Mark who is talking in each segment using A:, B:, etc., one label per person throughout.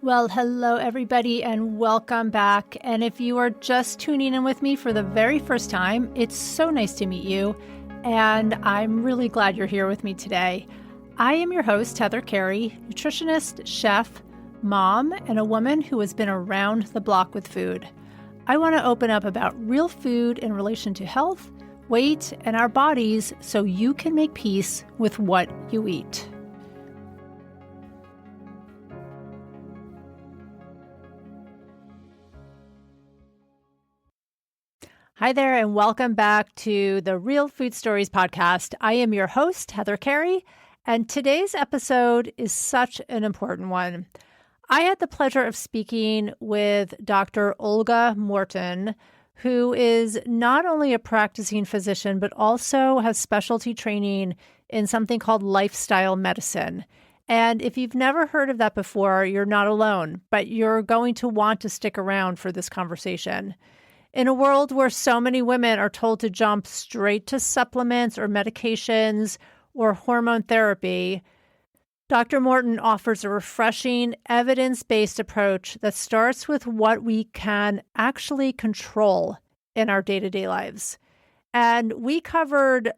A: Well, hello, everybody, and welcome back. And if you are just tuning in with me for the very first time, it's so nice to meet you. And I'm really glad you're here with me today. I am your host, Heather Carey, nutritionist, chef, mom, and a woman who has been around the block with food. I want to open up about real food in relation to health, weight, and our bodies so you can make peace with what you eat. Hi there, and welcome back to the Real Food Stories podcast. I am your host, Heather Carey, and today's episode is such an important one. I had the pleasure of speaking with Dr. Olga Morton, who is not only a practicing physician, but also has specialty training in something called lifestyle medicine. And if you've never heard of that before, you're not alone, but you're going to want to stick around for this conversation. In a world where so many women are told to jump straight to supplements or medications or hormone therapy, Dr. Morton offers a refreshing, evidence-based approach that starts with what we can actually control in our day-to-day lives. And we covered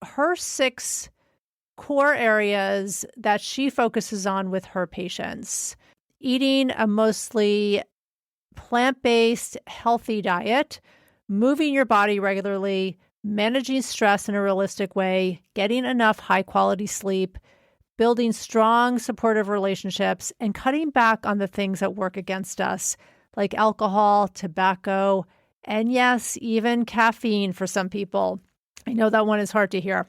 A: her 6 core areas that she focuses on with her patients. Eating a mostly plant-based, healthy diet, moving your body regularly, managing stress in a realistic way, getting enough high-quality sleep, building strong, supportive relationships, and cutting back on the things that work against us, like alcohol, tobacco, and yes, even caffeine for some people. I know that one is hard to hear.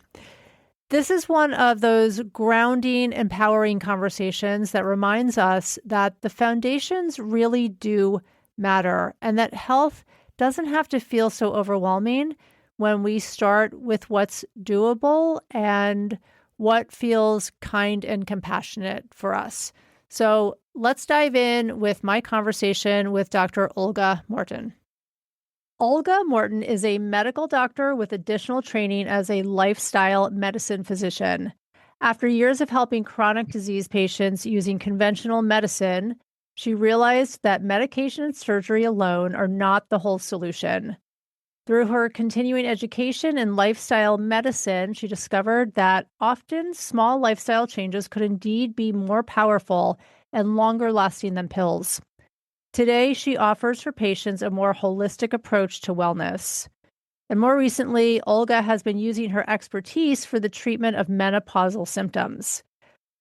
A: This is one of those grounding, empowering conversations that reminds us that the foundations really do matter and that health doesn't have to feel so overwhelming when we start with what's doable and what feels kind and compassionate for us. So let's dive in with my conversation with Dr. Olga Morton. Olga Morton is a medical doctor with additional training as a lifestyle medicine physician. After years of helping chronic disease patients using conventional medicine, she realized that medication and surgery alone are not the whole solution. Through her continuing education in lifestyle medicine, she discovered that often small lifestyle changes could indeed be more powerful and longer lasting than pills. Today, she offers her patients a more holistic approach to wellness. And more recently, Olga has been using her expertise for the treatment of menopausal symptoms.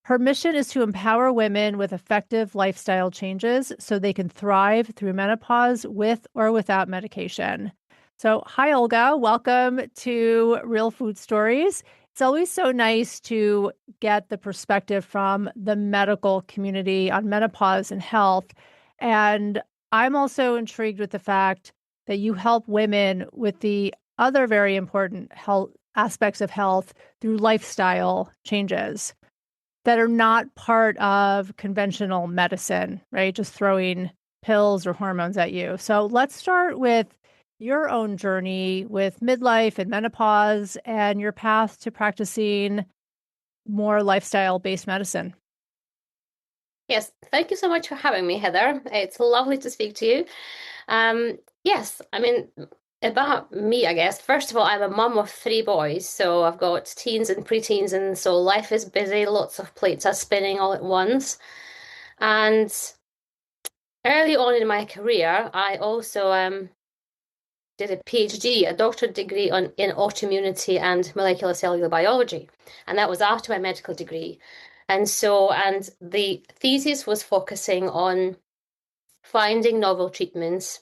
A: Her mission is to empower women with effective lifestyle changes so they can thrive through menopause with or without medication. So, hi, Olga. Welcome to Real Food Stories. It's always so nice to get the perspective from the medical community on menopause and health. And I'm also intrigued with the fact that you help women with the other very important health aspects of health through lifestyle changes that are not part of conventional medicine, right? Just throwing pills or hormones at you. So let's start with your own journey with midlife and menopause and your path to practicing more lifestyle-based medicine.
B: Yes, thank you so much for having me, Heather. It's lovely to speak to you. Yes, about me, I guess. First of all, I'm a mum of 3 boys, so I've got teens and preteens, and so life is busy, lots of plates are spinning all at once. And early on in my career, I also did a PhD, a doctorate degree in autoimmunity and molecular cellular biology, and that was after my medical degree. And the thesis was focusing on finding novel treatments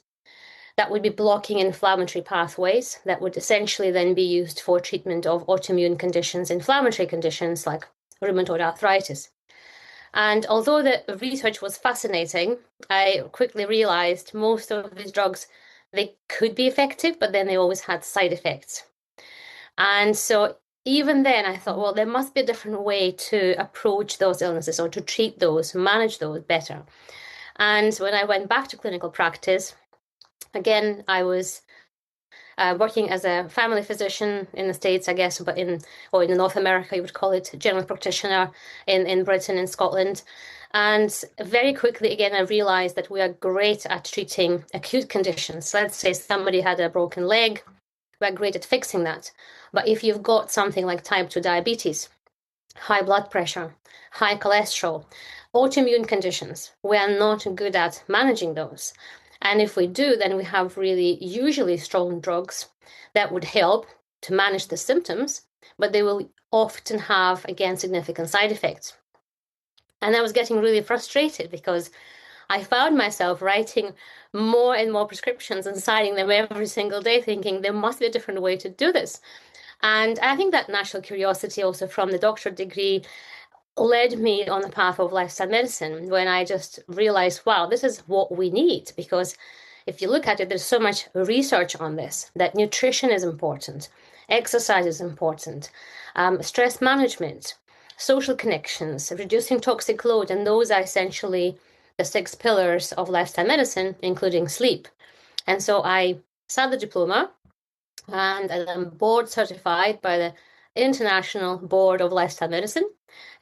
B: that would be blocking inflammatory pathways that would essentially then be used for treatment of autoimmune conditions, inflammatory conditions like rheumatoid arthritis. And although the research was fascinating, I quickly realized most of these drugs, they could be effective, but then they always had side effects. And so even then I thought, well, there must be a different way to approach those illnesses or to treat those, manage those better. And when I went back to clinical practice, again, I was working as a family physician in the States, I guess, but in North America, you would call it general practitioner in Britain and Scotland. And very quickly, again, I realized that we are great at treating acute conditions. Let's say somebody had a broken leg, we're great at fixing that. But if you've got something like type 2 diabetes, high blood pressure, high cholesterol, autoimmune conditions, we are not good at managing those. And if we do, then we have really usually strong drugs that would help to manage the symptoms, but they will often have, again, significant side effects. And I was getting really frustrated because I found myself writing more and more prescriptions and signing them every single day, thinking there must be a different way to do this. And I think that natural curiosity also from the doctorate degree led me on the path of lifestyle medicine when I just realized, wow, this is what we need. Because if you look at it, there's so much research on this, that nutrition is important, exercise is important, stress management, social connections, reducing toxic load, and those are essentially the 6 pillars of lifestyle medicine, including sleep. And so I sat the diploma and I'm board certified by the International Board of Lifestyle Medicine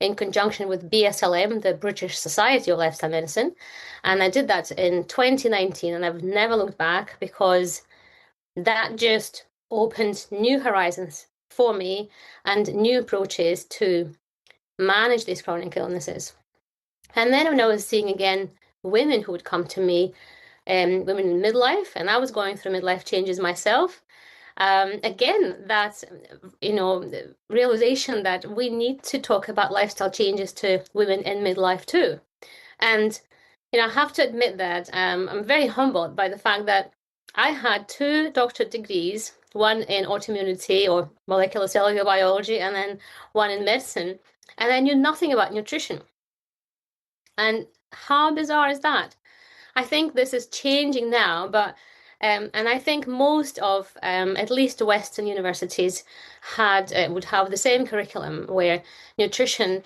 B: in conjunction with BSLM, the British Society of Lifestyle Medicine. And I did that in 2019 and I've never looked back because that just opened new horizons for me and new approaches to manage these chronic illnesses. And then when I was seeing again women who would come to me, women in midlife, and I was going through midlife changes myself, again, that, realization that we need to talk about lifestyle changes to women in midlife too. And, I have to admit that I'm very humbled by the fact that I had 2 doctorate degrees, one in autoimmunity or molecular cellular biology, and then one in medicine, and I knew nothing about nutrition. And how bizarre is that? I think this is changing now, but and I think most of at least Western universities would have the same curriculum where nutrition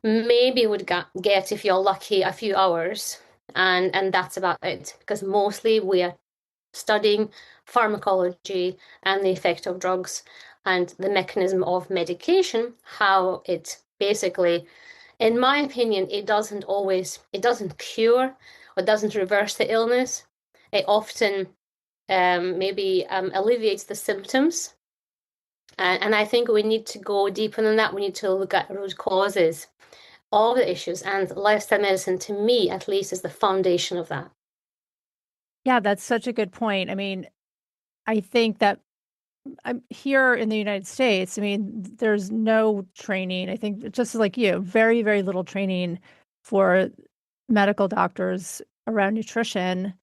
B: maybe would get, if you're lucky, a few hours, and that's about it. Because mostly we are studying pharmacology and the effect of drugs and the mechanism of medication, how it basically, in my opinion, it doesn't cure or doesn't reverse the illness. It often maybe alleviates the symptoms. And I think we need to go deeper than that. We need to look at root causes of the issues. And lifestyle medicine, to me, at least, is the foundation of that.
A: Yeah, that's such a good point. I mean, I think that I'm here in the United States. I mean, there's no training. I think just like you, very, very little training for medical doctors around nutrition.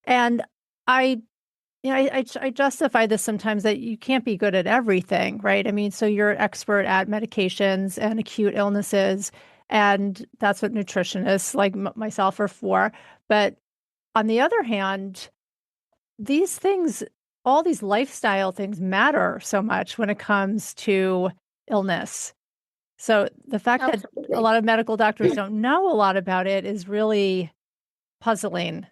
A: And I I justify this sometimes that you can't be good at everything, right? I mean, so you're an expert at medications and acute illnesses, and that's what nutritionists like myself are for. But on the other hand, these things, all these lifestyle things matter so much when it comes to illness. So the fact that a
B: Absolutely.
A: lot of medical doctors don't know a lot about it is really puzzling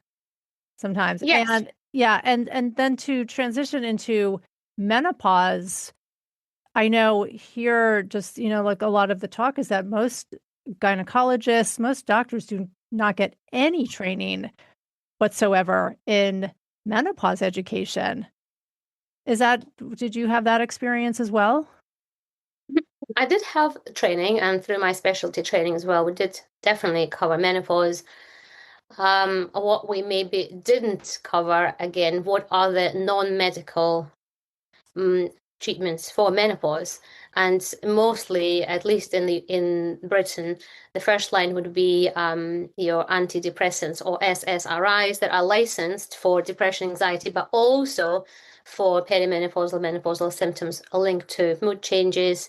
A: sometimes.
B: Yes.
A: And yeah, and then to transition into menopause, I know here just, like a lot of the talk is that most gynecologists, most doctors do not get any training whatsoever in menopause education. Did you have that experience as well?
B: I did have training, and through my specialty training as well, we did definitely cover menopause. What we maybe didn't cover, again, what are the non-medical treatments for menopause? And mostly, at least in Britain, the first line would be your antidepressants or SSRIs that are licensed for depression, anxiety, but also for perimenopausal, menopausal symptoms linked to mood changes,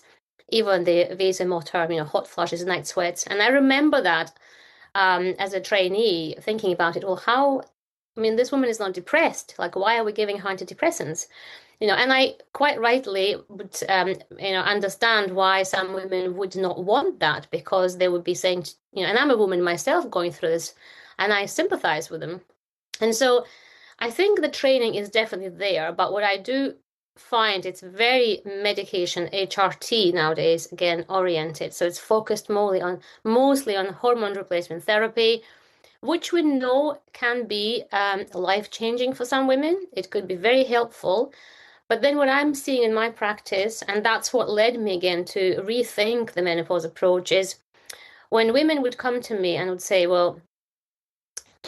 B: even the vasomotor, hot flushes, night sweats. And I remember that as a trainee thinking about it, this woman is not depressed. Like, why are we giving her antidepressants? And I quite rightly would, understand why some women would not want that, because they would be saying, and I'm a woman myself going through this, and I sympathize with them. And so I think the training is definitely there, but what I do find it's very medication HRT nowadays, again, oriented. So it's focused mostly on hormone replacement therapy, which we know can be life-changing for some women. It could be very helpful. But then what I'm seeing in my practice, and that's what led me again to rethink the menopause approach, is when women would come to me and would say, well,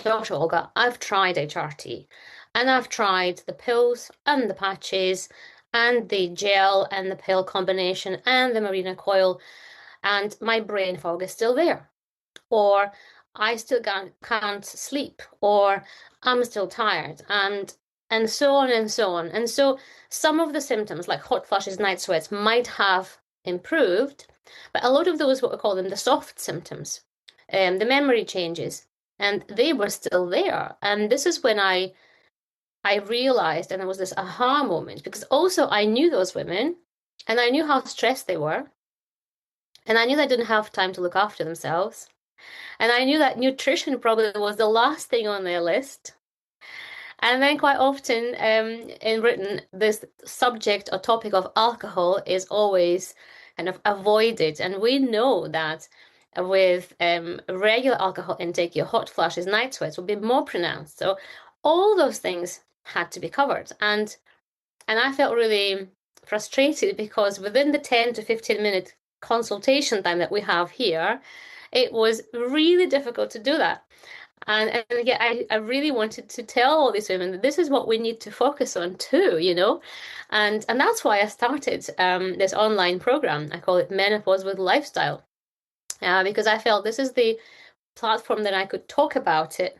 B: Dr. Olga, I've tried HRT and I've tried the pills and the patches and the gel and the pill combination and the Marina coil, and my brain fog is still there. Or I still can't sleep, or I'm still tired, and so on and so on. And so some of the symptoms, like hot flushes, night sweats, might have improved, but a lot of those, what we call them, the soft symptoms, the memory changes, and they were still there. And this is when I realized, and there was this aha moment, because also I knew those women, and I knew how stressed they were, and I knew they didn't have time to look after themselves. And I knew that nutrition probably was the last thing on their list. And then quite often in written, this subject or topic of alcohol is always kind of avoided. And we know that with regular alcohol intake, your hot flushes, night sweats will be more pronounced. So all those things had to be covered. And I felt really frustrated because within the 10 to 15-minute consultation time that we have here, it was really difficult to do that. And again, I really wanted to tell all these women that this is what we need to focus on too, and that's why I started this online program. I call it Menopause with Lifestyle, because I felt this is the platform that I could talk about it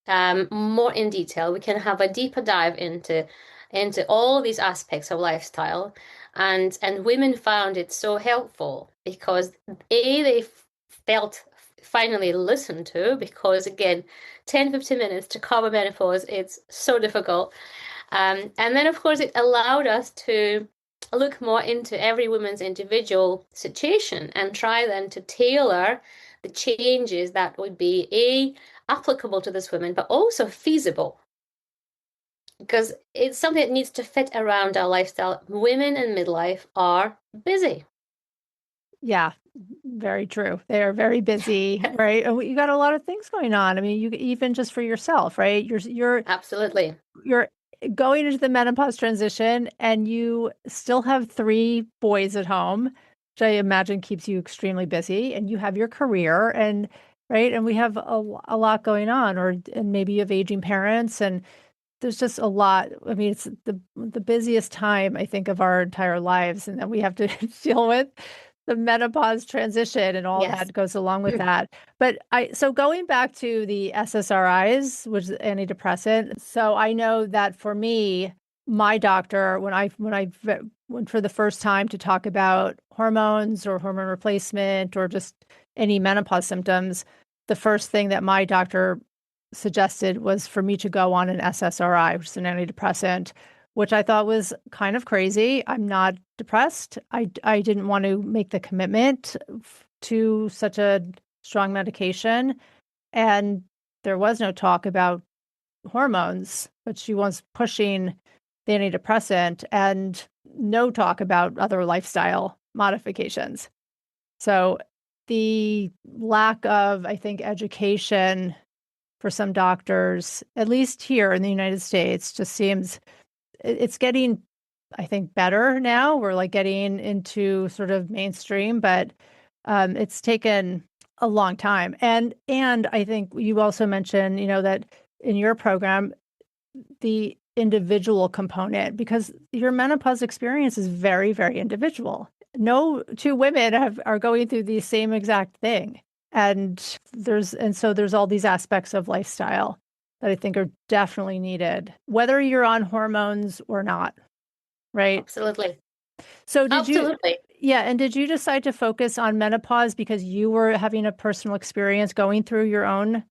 B: more in detail. We can have a deeper dive into all these aspects of lifestyle, and women found it so helpful because they felt finally listened to, because again, 10-15 minutes to cover menopause, it's so difficult. And then of course it allowed us to look more into every woman's individual situation and try then to tailor the changes that would be applicable to this woman, but also feasible, because it's something that needs to fit around our lifestyle. Women in midlife are busy.
A: Yeah, very true. They are very busy, right? And you got a lot of things going on. I mean, you even just for yourself, right?
B: Absolutely.
A: You're going into the menopause transition and you still have 3 boys at home, which I imagine keeps you extremely busy, and you have your career and right, and we have a lot going on, and maybe you have aging parents, and there's just a lot. I mean, it's the busiest time I think of our entire lives, and then we have to deal with the menopause transition and all
B: Yes.
A: that goes along with that. But so going back to the SSRIs, which is antidepressant. So I know that for me, my doctor, when I went for the first time to talk about hormones or hormone replacement or just any menopause symptoms, the first thing that my doctor suggested was for me to go on an SSRI, which is an antidepressant, which I thought was kind of crazy. I'm not depressed. I didn't want to make the commitment to such a strong medication. And there was no talk about hormones, but she was pushing the antidepressant and no talk about other lifestyle modifications. So the lack of, I think, education for some doctors, at least here in the United States, just seems it's getting, I think, better now. We're like getting into sort of mainstream, but it's taken a long time. And I think you also mentioned, that in your program, the individual component, because your menopause experience is very, very individual. No 2 women are going through the same exact thing. And so there's all these aspects of lifestyle that I think are definitely needed, whether you're on hormones or not, right?
B: Absolutely.
A: So
B: Absolutely.
A: and did you decide to focus on menopause because you were having a personal experience going through your own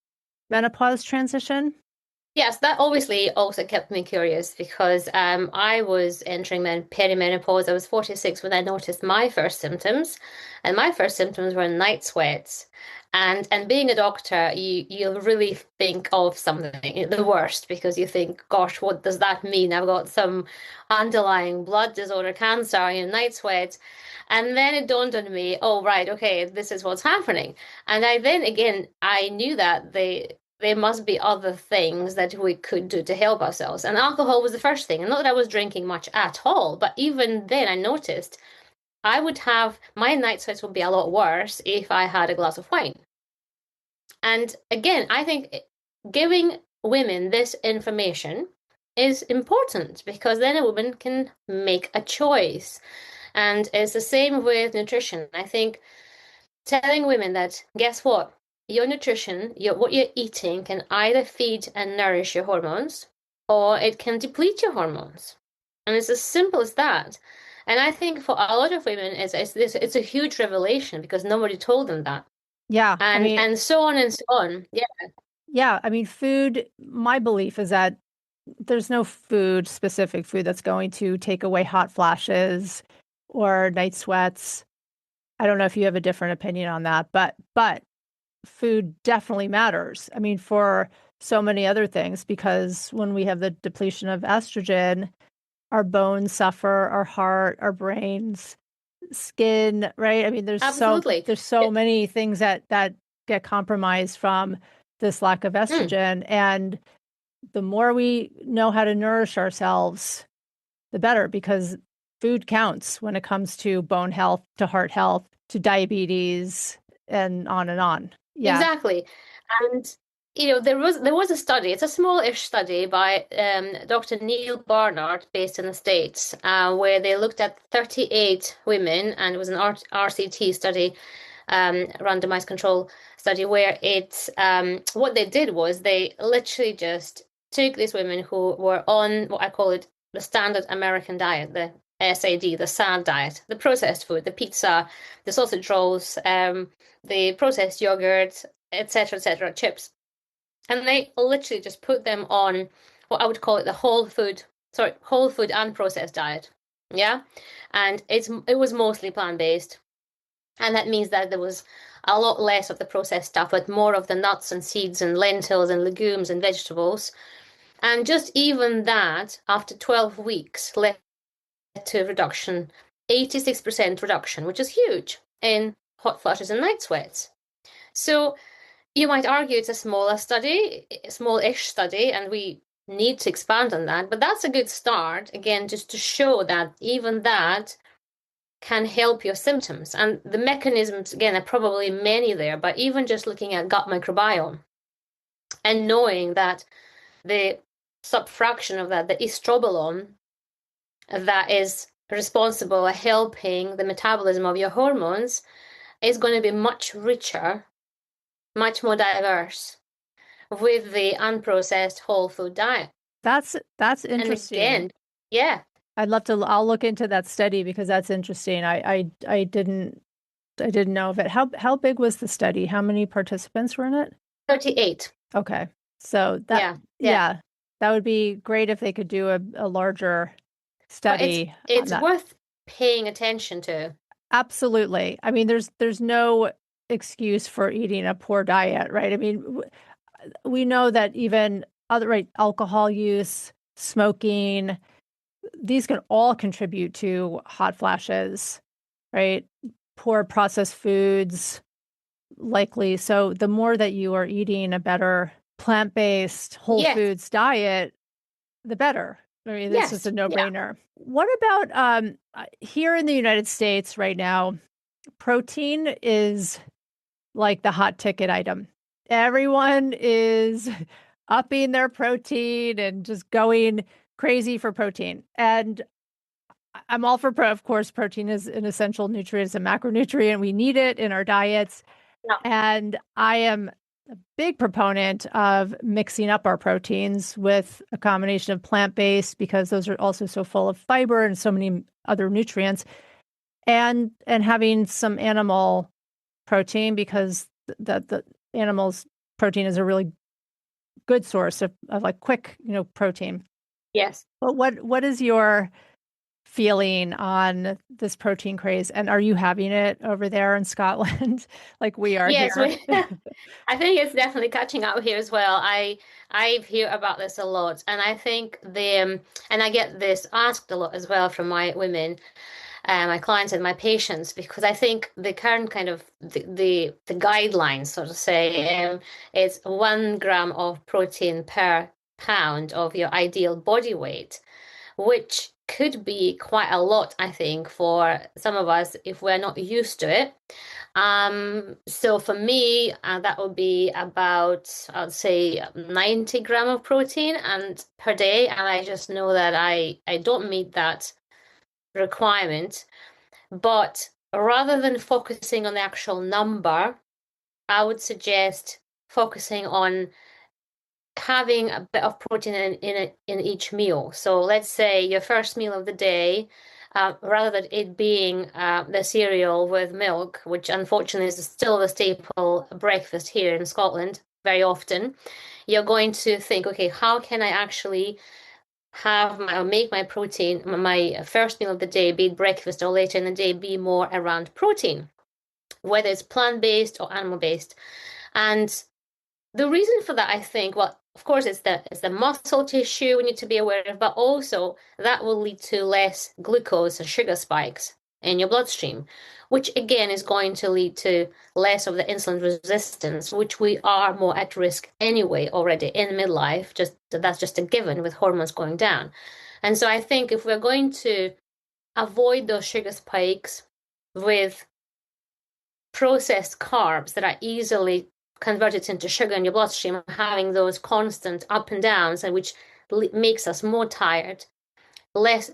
A: menopause transition?
B: Yes, that obviously also kept me curious because I was entering perimenopause. I was 46 when I noticed my first symptoms, and my first symptoms were night sweats. And being a doctor, you'll really think of something the worst because you think, gosh, what does that mean? I've got some underlying blood disorder, cancer, night sweats. And then it dawned on me, oh, right, okay, this is what's happening. And I then again, I knew that there must be other things that we could do to help ourselves. And alcohol was the first thing. And not that I was drinking much at all, but even then I noticed I would have my night sweats would be a lot worse if I had a glass of wine. And again, I think giving women this information is important because then a woman can make a choice. And it's the same with nutrition. I think telling women that, guess what? Your nutrition, what you're eating can either feed and nourish your hormones or it can deplete your hormones. And it's as simple as that. And I think for a lot of women, it's a huge revelation because nobody told them that.
A: Yeah, I mean,
B: And so on and so on. Yeah,
A: yeah, I mean, food, my belief is that there's no food, specific food that's going to take away hot flashes or night sweats. I don't know if you have a different opinion on that, but food definitely matters. I mean, for so many other things, because when we have the depletion of estrogen, our bones suffer, our heart, our brains, skin, right? I mean,
B: absolutely.
A: there's so many things that get compromised from this lack of
B: Mm,
A: estrogen. And the more we know how to nourish ourselves, the better, because food counts when it comes to bone health, to heart health, to diabetes, and on and on. Yeah.
B: exactly. And there was a study. It's a small-ish study by Dr. Neil Barnard, based in the States, where they looked at 38 women, and it was an RCT study, randomized control study, where what they did was they literally just took these women who were on what I call it the standard American diet, the SAD, the SAD diet, the processed food, the pizza, the sausage rolls, the processed yogurt, etc., chips. And they literally just put them on what I would call it the whole food and processed diet. Yeah. And it was mostly plant-based. And that means that there was a lot less of the processed stuff, but more of the nuts and seeds and lentils and legumes and vegetables. And just even that, after 12 weeks, led to a reduction, 86% reduction, which is huge in hot flushes and night sweats. So you might argue it's a smaller study, a small-ish study, and we need to expand on that. But that's a good start, again, just to show that even that can help your symptoms. And the mechanisms, again, are probably many there, but even just looking at gut microbiome and knowing that the subfraction of that, the estrobolome, that is responsible for helping the metabolism of your hormones, is going to be much richer, much more diverse with the unprocessed whole food diet.
A: That's
B: And
A: interesting.
B: again, yeah,
A: I'll look into that study because that's interesting. I didn't know of it. How big was the study? How many participants were in it?
B: 38.
A: Okay. So that,
B: Yeah, yeah.
A: yeah, that would be great if they could do a larger
B: But
A: study on
B: it's
A: that.
B: worth paying attention to.
A: Absolutely. I mean, there's no excuse for eating a poor diet, right? I mean, we know that even other, right, alcohol use, smoking, these can all contribute to hot flashes, right? Poor processed foods, likely. So the more that you are eating a better plant-based whole
B: Yes,
A: foods diet, the better. I mean, this is
B: yes,
A: a
B: yeah.
A: no-brainer. What about here in the United States right now? Protein is like the hot ticket item. Everyone is upping their protein and just going crazy for protein. And I'm all for of course, protein is an essential nutrient, it's a macronutrient. We need it in our diets.
B: No,
A: And I am a big proponent of mixing up our proteins with a combination of plant-based because those are also so full of fiber and so many other nutrients, and having some animal protein because the animal's protein is a really good source of like quick, protein.
B: Yes.
A: But what is your feeling on this protein craze? And are you having it over there in Scotland like we are
B: Yes,
A: here?
B: I think it's definitely catching up here as well. I hear about this a lot, and I think and I get this asked a lot as well from my women, my clients and my patients, because I think the current kind of the guidelines, so to say, is 1 gram of protein per pound of your ideal body weight, which could be quite a lot, I think, for some of us if we're not used to it. So for me, that would be about, I'd say 90 gram of protein and per day. And I just know that I don't meet that requirement. But rather than focusing on the actual number, I would suggest focusing on having a bit of protein in each meal. So let's say your first meal of the day, rather than it being the cereal with milk, which unfortunately is still the staple breakfast here in Scotland very often, you're going to think, okay, how can I actually make my protein, my first meal of the day, be it breakfast or later in the day, be more around protein, whether it's plant-based or animal-based. And the reason for that, I think, well, of course, it's the muscle tissue we need to be aware of, but also that will lead to less glucose and sugar spikes in your bloodstream, which again is going to lead to less of the insulin resistance, which we are more at risk anyway already in midlife. Just that's just a given with hormones going down. And so I think if we're going to avoid those sugar spikes with processed carbs that are easily converted into sugar in your bloodstream, having those constant up and downs, and which makes us more tired,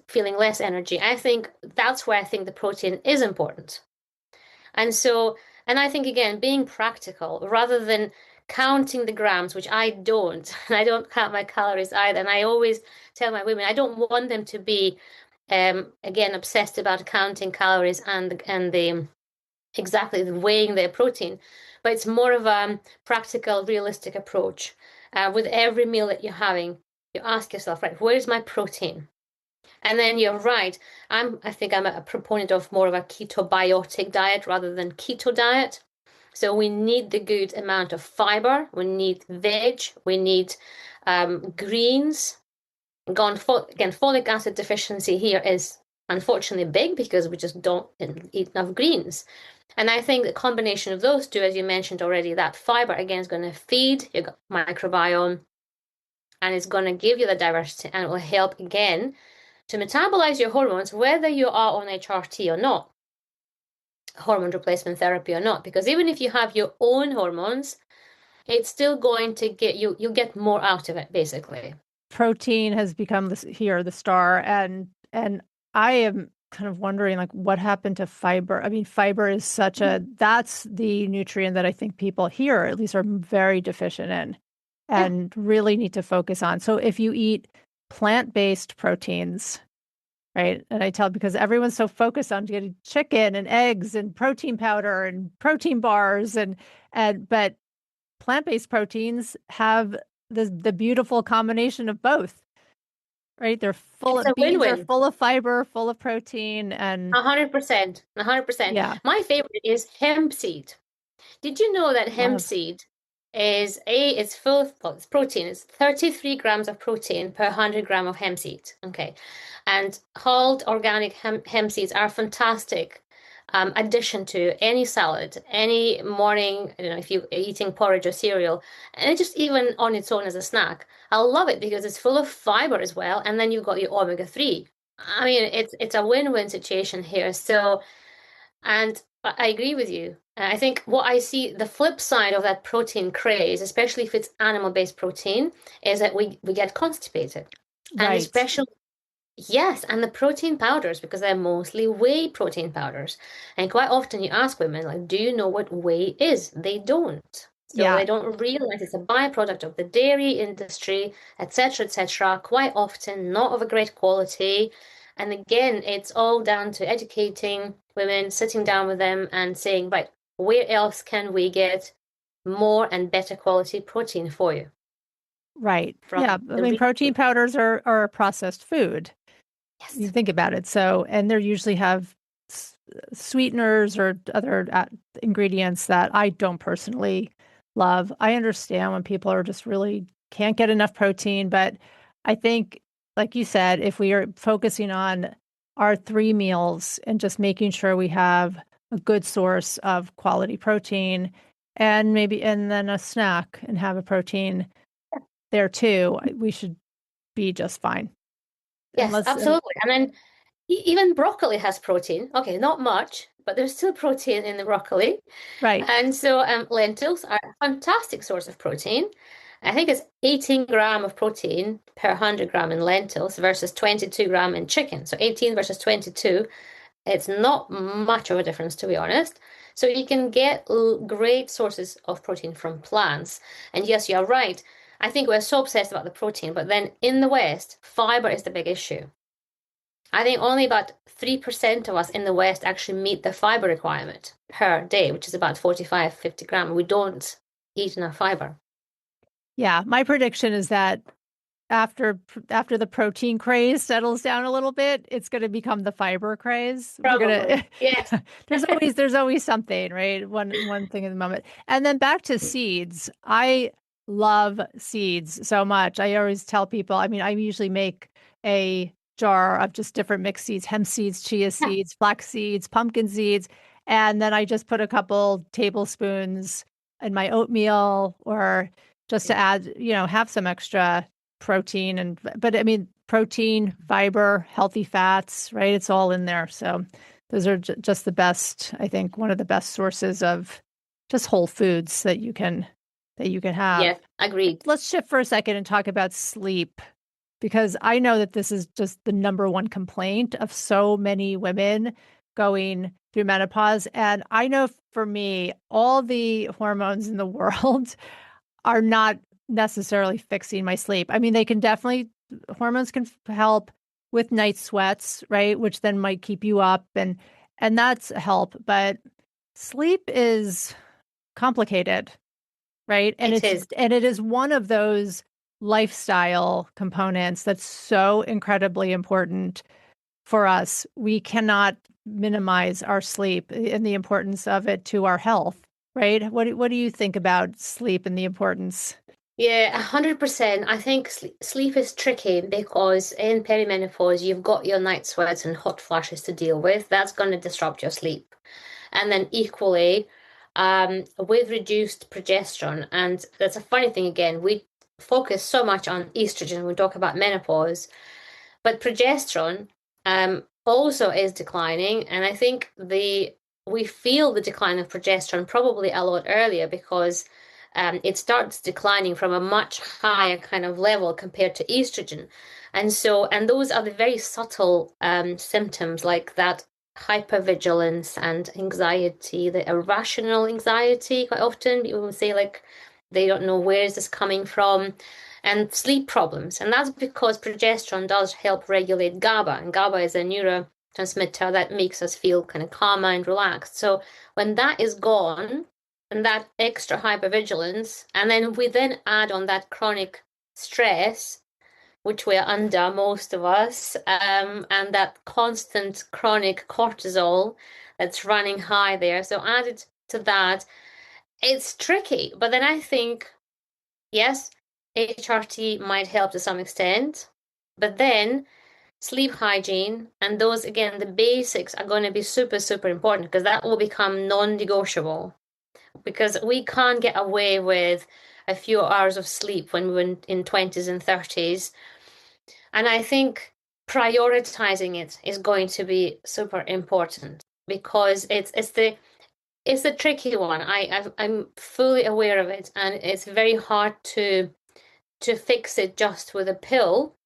B: feeling less energy. I think that's where I think the protein is important. And so, and I think again, being practical rather than counting the grams, which I don't, and I don't count my calories either. And I always tell my women, I don't want them to be, again, obsessed about counting calories and the exactly weighing their protein, but it's more of a practical, realistic approach. With every meal that you're having, you ask yourself, right, where's my protein? And then you're right. I think I'm a proponent of more of a ketobiotic diet rather than keto diet. So we need the good amount of fiber. We need veg. We need greens. Again, folic acid deficiency here is unfortunately big because we just don't eat enough greens. And I think the combination of those two, as you mentioned already, that fiber again is going to feed your microbiome and it's going to give you the diversity and it will help again to metabolize your hormones, whether you are on HRT or not, hormone replacement therapy or not. Because even if you have your own hormones, it's still going to you get more out of it, basically.
A: Protein has become the star, and I am kind of wondering like what happened to fiber. I mean, fiber is that's the nutrient that I think people here at least are very deficient in and really need to focus on. So if you eat plant-based proteins, right? And I tell because everyone's so focused on getting chicken and eggs and protein powder and protein bars but plant-based proteins have the beautiful combination of both, right?
B: It's a
A: Beans are
B: win-win.
A: full of fiber, full of protein, and
B: 100%. 100%.
A: yeah,
B: My favorite is hemp seed. Did you know that hemp
A: love.
B: seed it's full of, well, it's protein. It's 33 grams of protein per 100 gram of hemp seed. Okay. And whole organic hemp seeds are fantastic addition to any salad, any morning, if you're eating porridge or cereal, and just even on its own as a snack. I love it because it's full of fiber as well, and then you've got your omega-3. I mean, it's a win-win situation here. So, and I agree with you. I think what I see, the flip side of that protein craze, especially if it's animal-based protein, is that we get constipated. And
A: Right.
B: especially, yes, and the protein powders, because they're mostly whey protein powders. And quite often you ask women, like, do you know what whey is? They don't. So
A: Yeah.
B: they don't realize it's a byproduct of the dairy industry, etc., etc. Quite often not of a great quality. And again, it's all down to educating women, sitting down with them and saying, right, where else can we get more and better quality protein for you?
A: Right.
B: from
A: Yeah. I
B: the
A: mean,
B: real
A: protein
B: food.
A: powders are a processed food. You
B: Yes.
A: think about it. So, and they usually have s- sweeteners or other ingredients that I don't personally love. I understand when people are just really can't get enough protein, but I think, like you said, if we are focusing on our 3 meals and just making sure we have a good source of quality protein and maybe, and then a snack and have a protein there too, we should be just fine.
B: Yes,
A: Unless,
B: absolutely. And then even broccoli has protein. Okay, not much, but there's still protein in the broccoli.
A: right.
B: And so lentils are a fantastic source of protein. I think it's 18 gram of protein per 100 gram in lentils versus 22 gram in chicken. So 18 versus 22, it's not much of a difference, to be honest. So you can get great sources of protein from plants. And yes, you're right. I think we're so obsessed about the protein, but then in the West, fiber is the big issue. I think only about 3% of us in the West actually meet the fiber requirement per day, which is about 45, 50 gram. We don't eat enough fiber.
A: Yeah, my prediction is that after the protein craze settles down a little bit, it's going to become the fiber craze. We're gonna
B: Probably. Yes.
A: there's always something, right? One thing in the moment. And then back to seeds. I love seeds so much. I always tell people, I mean, I usually make a jar of just different mixed seeds, hemp seeds, chia
B: Yeah.
A: seeds, flax seeds, pumpkin seeds, and then I just put a couple tablespoons in my oatmeal or just to add, have some extra protein but I mean protein, fiber, healthy fats, right? It's all in there. So those are just the best, I think, one of the best sources of just whole foods that you can have.
B: Yes, agreed.
A: Let's shift for a second and talk about sleep because I know that this is just the number one complaint of so many women going through menopause. And I know for me, all the hormones in the world are not necessarily fixing my sleep. I mean, they can definitely, hormones can help with night sweats, right? Which then might keep you up and that's a help, but sleep is complicated, right? And
B: It
A: it's
B: is.
A: and it is one of those lifestyle components that's so incredibly important for us. We cannot minimize our sleep and the importance of it to our health, right? What do you think about sleep and the importance?
B: Yeah, 100%. I think sleep is tricky because in perimenopause, you've got your night sweats and hot flashes to deal with. That's going to disrupt your sleep. And then equally, with reduced progesterone, and that's a funny thing again, we focus so much on estrogen when we talk about menopause, but progesterone also is declining, and I think the we feel the decline of progesterone probably a lot earlier because it starts declining from a much higher kind of level compared to estrogen. And those are the very subtle symptoms like that hypervigilance and anxiety, the irrational anxiety. Quite often people will say like they don't know where is this coming from, and sleep problems. And that's because progesterone does help regulate GABA, and GABA is a neurotransmitter that makes us feel kind of calmer and relaxed. So when that is gone, and that extra hypervigilance, and then we then add on that chronic stress, which we're under, most of us, and that constant chronic cortisol that's running high there. So added to that, it's tricky. But then I think, yes, HRT might help to some extent, but then sleep hygiene and those, again, the basics are going to be super, super important because that will become non-negotiable because we can't get away with a few hours of sleep when we're in 20s and 30s. And I think prioritizing it is going to be super important because it's the tricky one. I'm fully aware of it, and it's very hard to fix it just with a pill.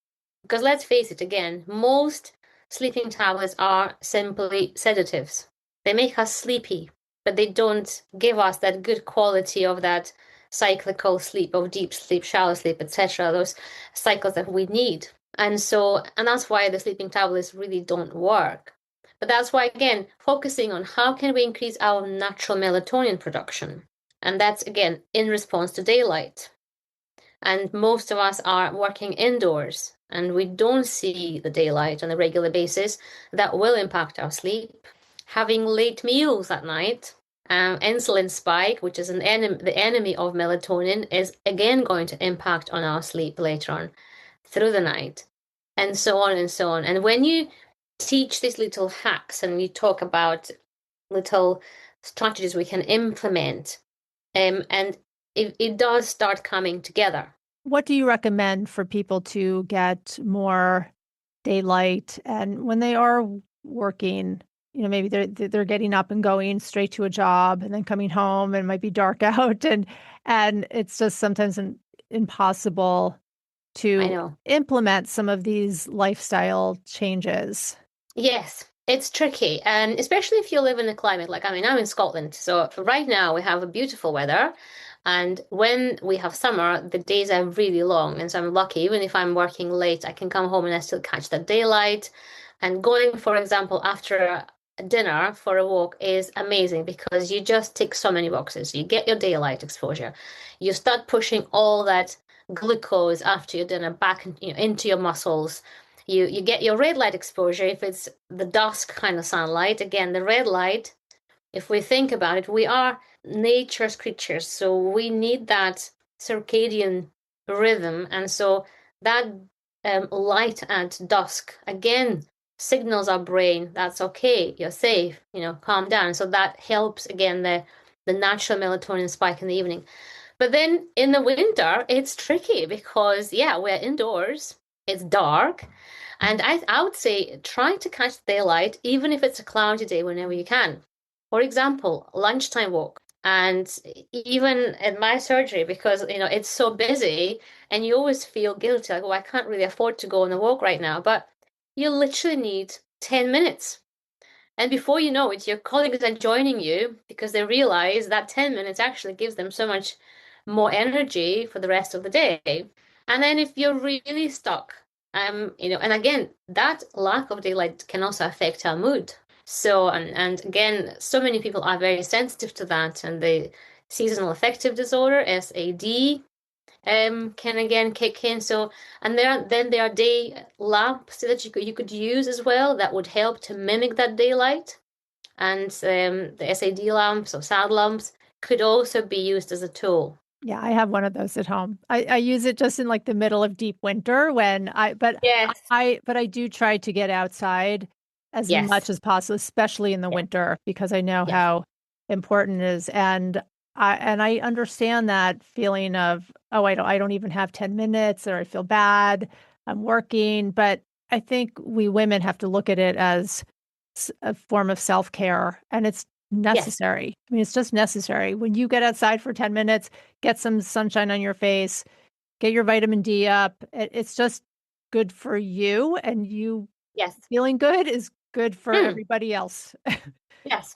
B: Because let's face it again, most sleeping tablets are simply sedatives. They make us sleepy, but they don't give us that good quality of that cyclical sleep, of deep sleep, shallow sleep, etc., those cycles that we need. And that's why the sleeping tablets really don't work. But that's why, again, focusing on how can we increase our natural melatonin production. And that's, again, in response to daylight. And most of us are working indoors and we don't see the daylight on a regular basis. That will impact our sleep. Having late meals at night, insulin spike, which is the enemy of melatonin, is again going to impact on our sleep later on through the night, and so on and so on. And when you teach these little hacks and you talk about little strategies we can implement, and it does start coming together.
A: What do you recommend for people to get more daylight and when they are working, maybe they're getting up and going straight to a job and then coming home and it might be dark out and it's just sometimes impossible
B: I
A: to
B: know.
A: implement some of these lifestyle changes.
B: Yes, it's tricky, and especially if you live in a climate like, I mean, I'm in Scotland, so right now we have a beautiful weather, and when we have summer, the days are really long, and so I'm lucky. Even if I'm working late, I can come home and I still catch the daylight. And going, for example, after dinner for a walk is amazing because you just tick so many boxes. You get your daylight exposure, you start pushing all that glucose after your dinner back, into your muscles. You get your red light exposure if it's the dusk kind of sunlight. Again, the red light, if we think about it, we are nature's creatures, so we need that circadian rhythm, and so that light at dusk again signals our brain that's okay, you're safe, calm down. So that helps again the natural melatonin spike in the evening. But then in the winter, it's tricky because, yeah, we're indoors, it's dark. And I would say try to catch daylight, even if it's a cloudy day, whenever you can. For example, lunchtime walk. And even at my surgery, because, it's so busy and you always feel guilty, like, oh, I can't really afford to go on a walk right now. But you literally need 10 minutes. And before you know it, your colleagues are joining you because they realize that 10 minutes actually gives them so much more energy for the rest of the day. And then if you're really stuck, and again, that lack of daylight can also affect our mood. So, and again, so many people are very sensitive to that. And the seasonal affective disorder, SAD, can again kick in. So, and there are day lamps that you could use as well that would help to mimic that daylight. And the SAD lamps or SAD lamps could also be used as a tool.
A: Yeah, I have one of those at home. I use it just in like the middle of deep winter when
B: Yes,
A: but I do try to get outside as much
B: yes,
A: as possible, especially in the
B: yeah,
A: winter, because I know
B: yes,
A: how important it is. And I understand that feeling of, oh, I don't even have 10 minutes or I feel bad. I'm working. But I think we women have to look at it as a form of self-care and it's
B: yes,
A: necessary. I mean, it's just necessary. When you get outside for 10 minutes, get some sunshine on your face, get your vitamin D up. It's just good for you and you
B: yes.
A: feeling good is good for
B: Hmm,
A: everybody else,
B: yes.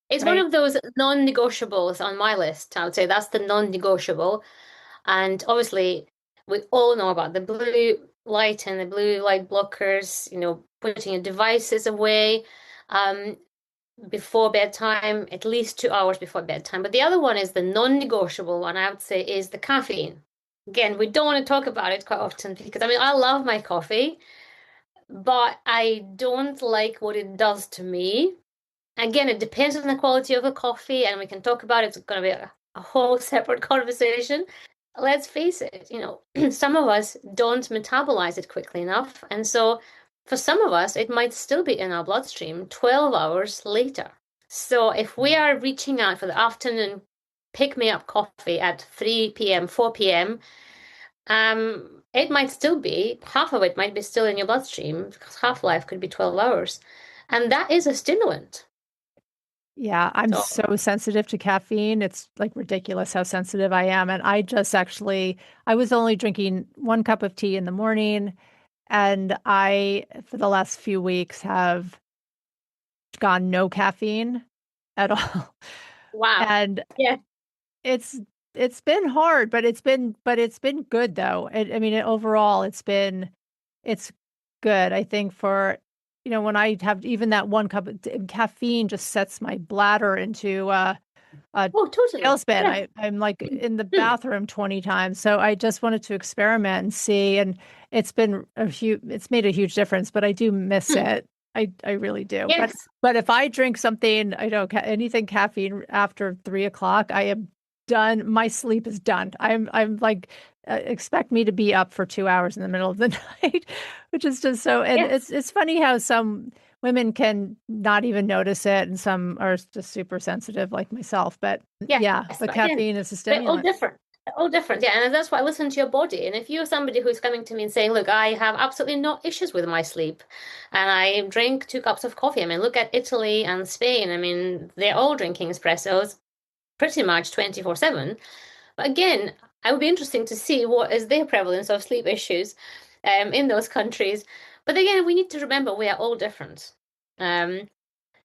B: It's one
A: right?
B: of those non-negotiables on my list. I would say that's the non-negotiable. And obviously, we all know about the blue light and the blue light blockers, putting your devices away. Um, before bedtime, at least 2 hours before bedtime. But the other one is the non-negotiable one, I would say, is the caffeine. Again, we don't want to talk about it quite often because I mean, I love my coffee, but I don't like what it does to me. Again, it depends on the quality of the coffee, and we can talk about it. It's going to be a whole separate conversation. Let's face it, some of us don't metabolize it quickly enough. And so for some of us, it might still be in our bloodstream 12 hours later. So if we are reaching out for the afternoon pick me up coffee at 3 p.m., 4 p.m., it might still be, half of it might be still in your bloodstream because half-life could be 12 hours. And that is a stimulant.
A: Yeah, I'm
B: So,
A: so sensitive to caffeine. It's like ridiculous how sensitive I am. And I was only drinking 1 cup of tea in the morning. And for the last few weeks, have gone no caffeine at all.
B: wow.
A: And
B: Yeah.
A: it's it's been hard, but it's been good though. I mean, overall, it's good. I think when I have even that 1 cup of caffeine just sets my bladder into a
B: Oh, totally.
A: tailspin.
B: Yeah.
A: I'm like in the
B: Hmm.
A: bathroom 20 times. So I just wanted to experiment and see. And it's made a huge difference, but I do miss
B: Hmm.
A: it. I really do.
B: Yes.
A: But if I drink something, I don't anything caffeine after 3 o'clock, I am done. My sleep is done. I'm like, expect me to be up for 2 hours in the middle of the night, which is just so, and
B: Yes.
A: it's funny how some women can not even notice it, and some are just super sensitive, like myself. But
B: Yes.
A: yeah, but
B: But again,
A: caffeine is a
B: they're all
A: stimulant.
B: different. They're all different. Yeah. And that's why I listen to your body. And if you're somebody who's coming to me and saying, look, I have absolutely no issues with my sleep and I drink 2 cups of coffee. I mean, look at Italy and Spain. I mean, they're all drinking espressos pretty much 24/7. But again, I would be interesting to see what is their prevalence of sleep issues in those countries. But again, we need to remember we are all different. Um,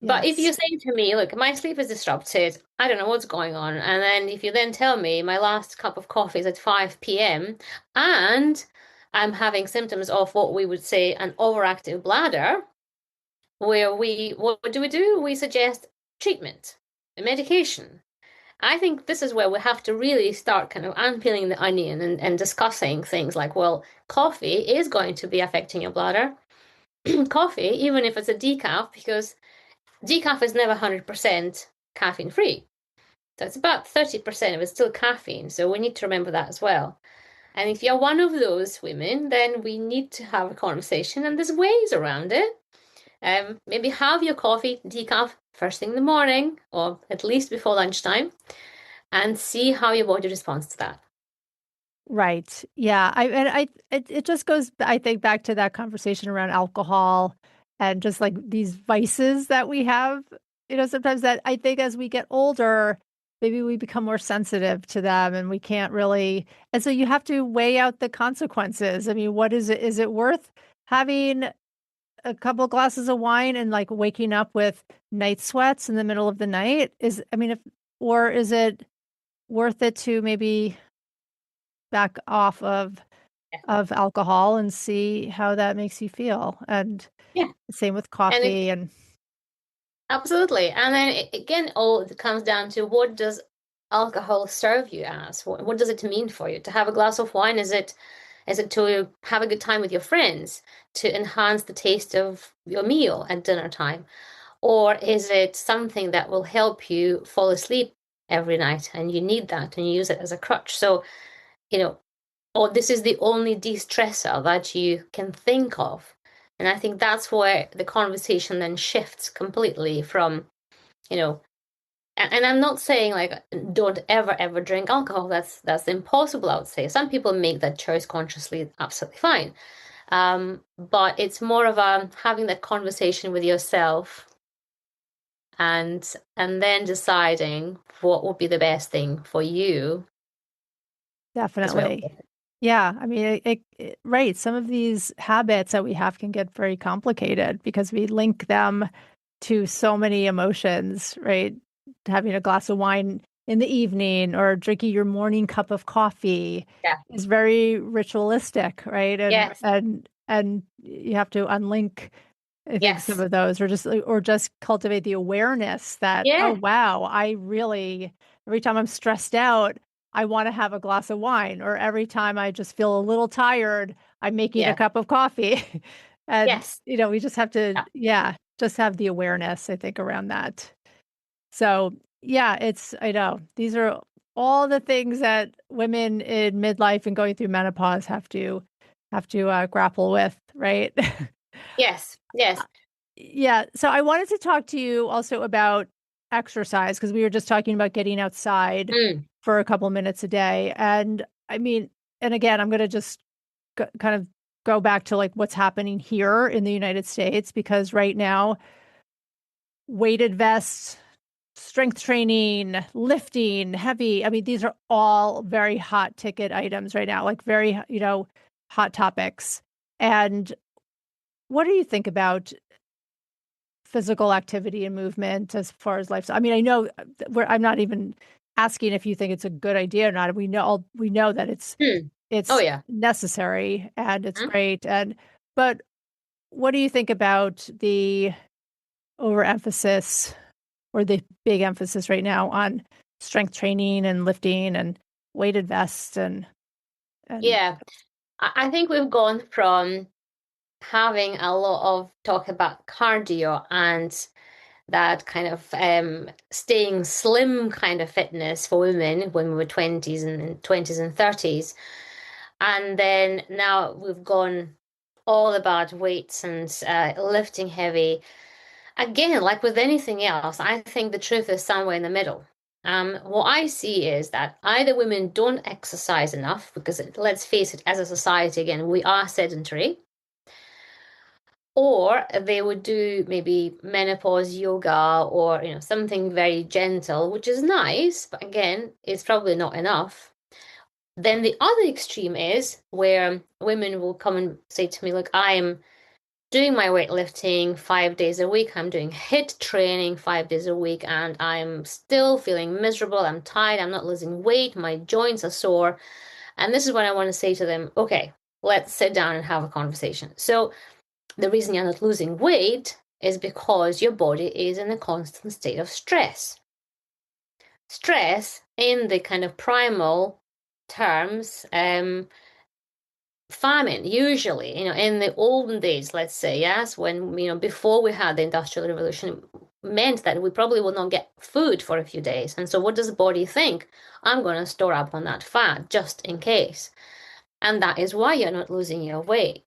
B: but if
A: Yes.
B: you're saying to me, look, my sleep is disrupted, I don't know what's going on, and then if you then tell me my last cup of coffee is at 5 p.m. and I'm having symptoms of what we would say an overactive bladder, where what do we do? We suggest treatment, medication. I think this is where we have to really start kind of unpeeling the onion and discussing things like, well, coffee is going to be affecting your bladder. Coffee, even if it's a decaf, because decaf is never 100% caffeine free. So it's about 30% of it's still caffeine. So we need to remember that as well. And if you're one of those women, then we need to have a conversation, and there's ways around it. Maybe have your coffee decaf first thing in the morning, or at least before lunchtime, and see how your body responds to that.
A: Right. Yeah. It just goes, I think, back to that conversation around alcohol and just like these vices that we have. Sometimes that I think as we get older, maybe we become more sensitive to them and we can't really. And so you have to weigh out the consequences. I mean, what is it? Is it worth having a couple glasses of wine and like waking up with night sweats in the middle of the night? I mean, or is it worth it to maybe back off of alcohol and see how that makes you feel. And
B: Yeah.
A: same with
B: And
A: coffee and
B: absolutely. And then again, all it comes down to what does alcohol serve you as? What does it mean for you to have a glass of wine? Is it to have a good time with your friends, to enhance the taste of your meal at dinner time? Or is it something that will help you fall asleep every night and you need that and you use it as a crutch? So, you know, or this is the only de-stressor that you can think of. And I think that's where the conversation then shifts completely from, you know, and I'm not saying like don't ever drink alcohol. That's impossible, I would say. Some people make that choice consciously, absolutely fine. But it's more of a having that conversation with yourself and then deciding what would be the best thing for you as well.
A: definitely. Yeah, I mean, right. Some of these habits that we have can get very complicated because we link them to so many emotions, right? Having a glass of wine in the evening or drinking your morning cup of coffee
B: Yeah.
A: is very ritualistic, right?
B: Yes.
A: And you have to unlink, I think, some
B: Yes.
A: of those, or just cultivate the awareness that, oh
B: Yeah.
A: wow, I really every time I'm stressed out, I want to have a glass of wine, or every time I just feel a little tired, I'm making a
B: Yeah.
A: cup of coffee. And
B: Yes.
A: we just have to,
B: Yeah.
A: yeah, just have the awareness, I think, around that. So yeah, I know these are all the things that women in midlife and going through menopause have to grapple with, right?
B: Yes. Yes.
A: Yeah. So I wanted to talk to you also about exercise because we were just talking about getting outside
B: Mm.
A: for a couple minutes a day. And I mean, and again, I'm going to just kind of go back to like what's happening here in the United States because right now, weighted vests, strength training, lifting, heavy, I mean, these are all very hot ticket items right now, like very, hot topics. And what do you think about physical activity and movement as far as lifestyle? I mean, I know I'm not even asking if you think it's a good idea or not. We know that it's
B: Mm. Oh
A: it's
B: yeah.
A: necessary and it's
B: Mm.
A: great. But what do you think about the overemphasis or the big emphasis right now on strength training and lifting and weighted vests and
B: Yeah, I think we've gone from having a lot of talk about cardio and that kind of staying slim kind of fitness for women when we were 20s and 30s. And then now we've gone all about weights and lifting heavy. Again, like with anything else, I think the truth is somewhere in the middle. What I see is that either women don't exercise enough, because let's face it, as a society, again, we are sedentary, or they would do maybe menopause yoga or something very gentle, which is nice, but again, it's probably not enough. Then the other extreme is where women will come and say to me, look, I'm doing my weightlifting 5 days a week. I'm doing HIIT training 5 days a week, and I'm still feeling miserable. I'm tired. I'm not losing weight. My joints are sore. And this is what I want to say to them. Okay, let's sit down and have a conversation. So the reason you're not losing weight is because your body is in a constant state of stress. Stress, in the kind of primal terms, famine usually, in the olden days, let's say, yes, when before we had the Industrial Revolution, meant that we probably will not get food for a few days. And so what does the body think? I'm going to store up on that fat just in case. And that is why you're not losing weight.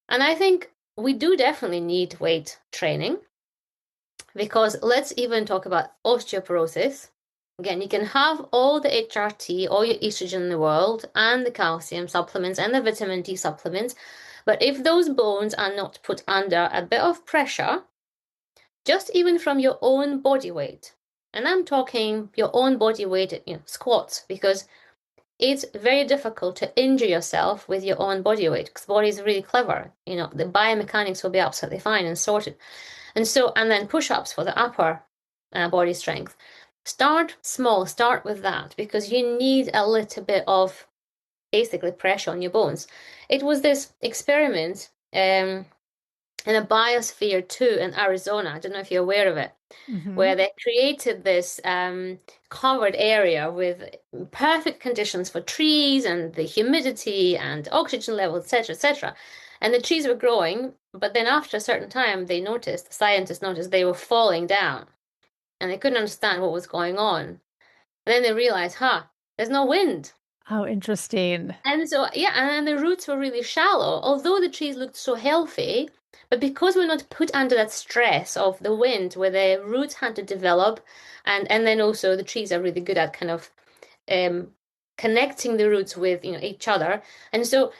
B: And I think we do definitely need weight training, because let's even talk about osteoporosis. Again, you can have all the HRT, all your estrogen in the world, and the calcium supplements and the vitamin D supplements, but if those bones are not put under a bit of pressure, just even from your own body weight, and I'm talking your own body weight, squats, because it's very difficult to injure yourself with your own body weight, because the body is really clever. The biomechanics will be absolutely fine and sorted. And then push-ups for the upper body strength. Start small, start with that, because you need a little bit of basically pressure on your bones. It was this experiment in a biosphere 2 in Arizona. I don't know if you're aware of it, where they created this covered area with perfect conditions for trees and the humidity and oxygen level, etc., etc. And the trees were growing, but then after a certain time, the scientists noticed they were falling down, and they couldn't understand what was going on. And then they realized, there's no wind.
A: How interesting.
B: And so, yeah, and then the roots were really shallow, although the trees looked so healthy. But because we're not put under that stress of the wind, where the roots had to develop, and then also the trees are really good at kind of connecting the roots with each other. And so,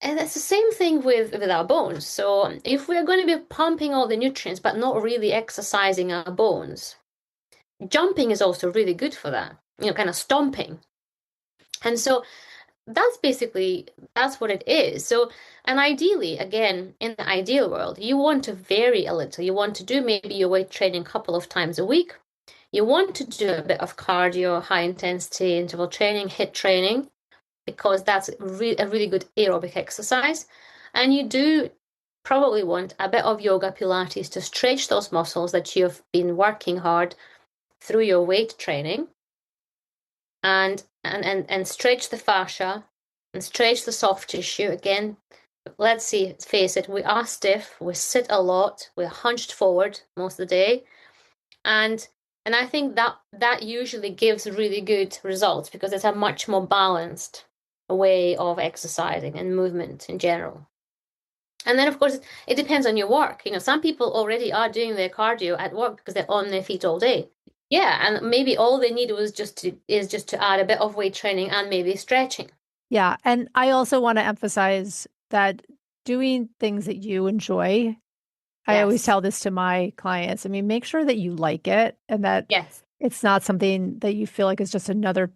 B: and that's the same thing with our bones. So if we're going to be pumping all the nutrients but not really exercising our bones, jumping is also really good for that, kind of stomping. And so that's what it is. So, and ideally, again, in the ideal world, you want to vary a little. You want to do maybe your weight training a couple of times a week. You want to do a bit of cardio, high intensity interval training, HIIT training, because that's a really good aerobic exercise. And you do probably want a bit of yoga, Pilates to stretch those muscles that you've been working hard through your weight training, and stretch the fascia and stretch the soft tissue. Again, let's face it, we are stiff, we sit a lot, we're hunched forward most of the day, and I think that usually gives really good results, because it's a much more balanced way of exercising and movement in general. And then, of course, it depends on your work. Some people already are doing their cardio at work because they're on their feet all day. Yeah, and maybe all they need is just to add a bit of weight training and maybe stretching.
A: Yeah, and I also want to emphasize that doing things that you enjoy. I always tell this to my clients. I mean, make sure that you like it, and that it's not something that you feel like is just another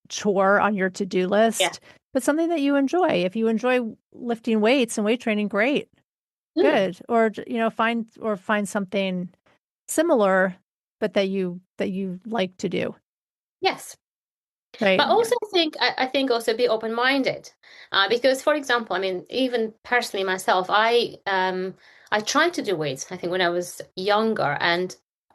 A: chore on your to-do list, but something that you enjoy. If you enjoy lifting weights and weight training, great. Good. Or find something similar, but that you like to do.
B: Yes.
A: Right.
B: But also I think also be open-minded, because, for example, I mean, even personally myself, I tried to do weights, I think, when I was younger, and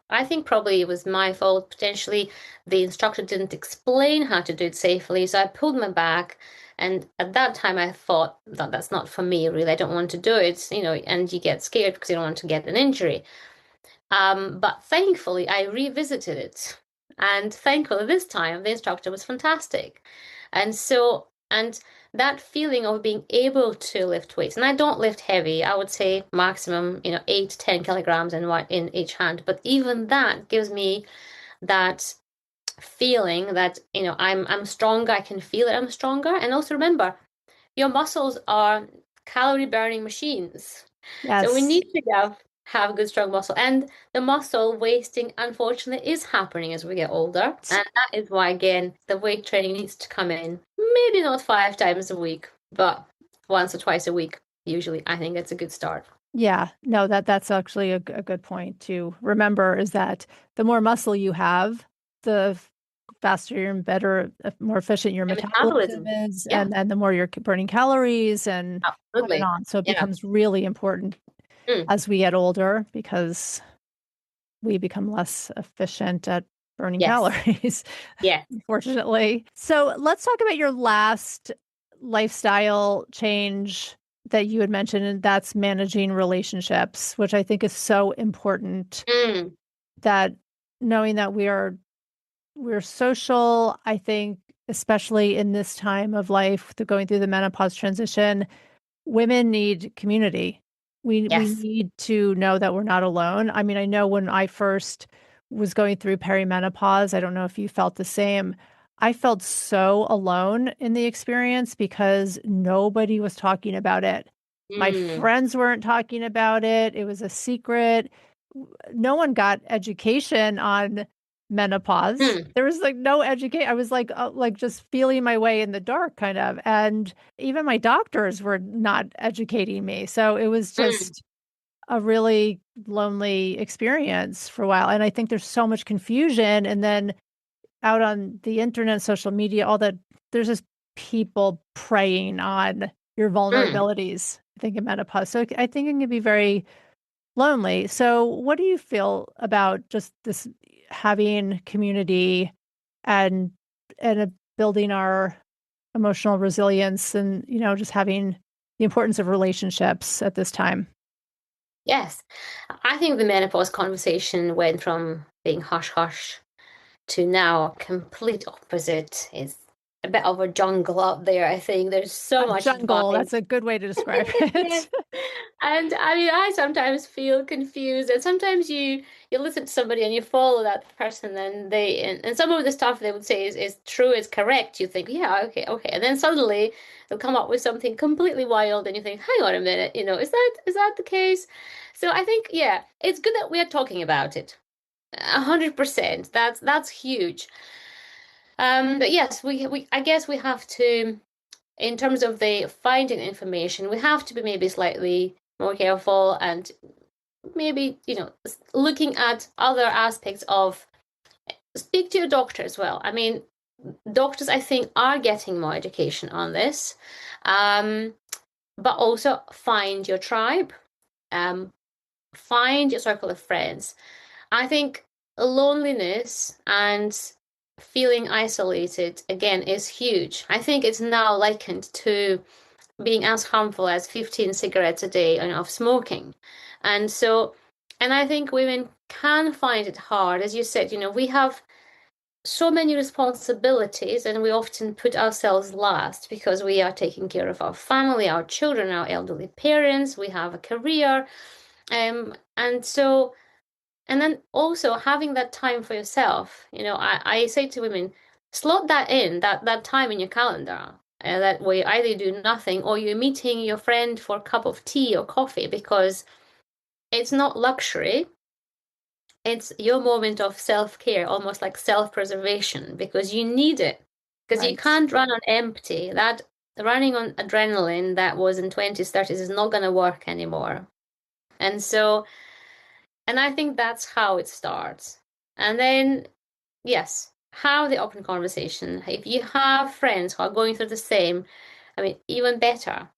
B: I think probably it was my fault. Potentially, the instructor didn't explain how to do it safely, so I pulled my back. And at that time, I thought that that's not for me, really. I don't want to do it, and you get scared because you don't want to get an injury. But thankfully, I revisited it. And thankfully, this time, the instructor was fantastic. And that feeling of being able to lift weights, and I don't lift heavy, I would say maximum, 8 to 10 kilograms in each hand. But even that gives me that feeling that, I'm stronger, I can feel it, I'm stronger. And also remember, your muscles are calorie burning machines. So we
A: Yes.
B: need to have good, strong muscle. And the muscle wasting, unfortunately, is happening as we get older. And that is why, again, the weight training needs to come in. Maybe not 5 times a week, but once or twice a week, usually. I think it's a good start.
A: Yeah, no, that's actually a good point to remember is that the more muscle you have, the faster and better, more efficient your
B: And
A: metabolism
B: metabolism.
A: is,
B: Yeah,
A: and the more you're burning calories and on and
B: absolutely.
A: on. So it
B: Yeah.
A: becomes really important
B: Mm,
A: as we get older because we become less efficient at burning
B: yes.
A: calories,
B: Yes.
A: unfortunately. So let's talk about your last lifestyle change that you had mentioned, and that's managing relationships, which I think is so important
B: Mm,
A: that knowing that we're social, I think, especially in this time of life, going through the menopause transition, women need community. We
B: yes.
A: need to know that we're not alone. I mean, I know when I first was going through perimenopause, I don't know if you felt the same. I felt so alone in the experience because nobody was talking about it. My
B: Mm,
A: friends weren't talking about it. It was a secret. No one got education on menopause.
B: mm,
A: There was like no education. I was like just feeling my way in the dark kind of. And even my doctors were not educating me. So it was
B: mm,
A: just a really lonely experience for a while. And I think there's so much confusion. And then out on the internet, social media, all that, there's just people preying on your
B: mm.
A: vulnerabilities, I think, in menopause. So I think it can be very lonely. So what do you feel about just this having community and building our emotional resilience and, just having the importance of relationships at this time?
B: Yes. I think the menopause conversation went from being hush hush to now complete opposite. It's a bit of a jungle out there. I think there's so
A: A
B: much
A: jungle,
B: advice.
A: that's a good way to describe
B: Yes.
A: it.
B: And I mean, I sometimes feel confused, and sometimes you listen to somebody and you follow that person, and and some of the stuff they would say is true, is correct. You think, yeah, okay, okay, and then suddenly they'll come up with something completely wild, and you think, hang on a minute, is that the case? So I think, yeah, it's good that we are talking about it. 100%. That's huge. But yes, we I guess we have to, in terms of the finding information, we have to be maybe slightly more careful and maybe, looking at other aspects of, speak to your doctor as well. I mean, doctors, I think, are getting more education on this. Um, but also find your tribe, um, find your circle of friends. I think loneliness and feeling isolated again is huge. I think it's now likened to being as harmful as 15 cigarettes a day of smoking. And so, and I think women can find it hard. As you said, we have so many responsibilities and we often put ourselves last because we are taking care of our family, our children, our elderly parents, we have a career. And so, and then also having that time for yourself. I say to women, slot that in, that time in your calendar. That way, either you do nothing or you're meeting your friend for a cup of tea or coffee because it's not luxury. It's your moment of self-care, almost like self-preservation, because you need it. Because you
A: Right.
B: can't run on empty. That running on adrenaline that was in 20s, 30s is not going to work anymore. And so, and I think that's how it starts. And then, yes, have the open conversation. If you have friends who are going through the same, I mean, even better,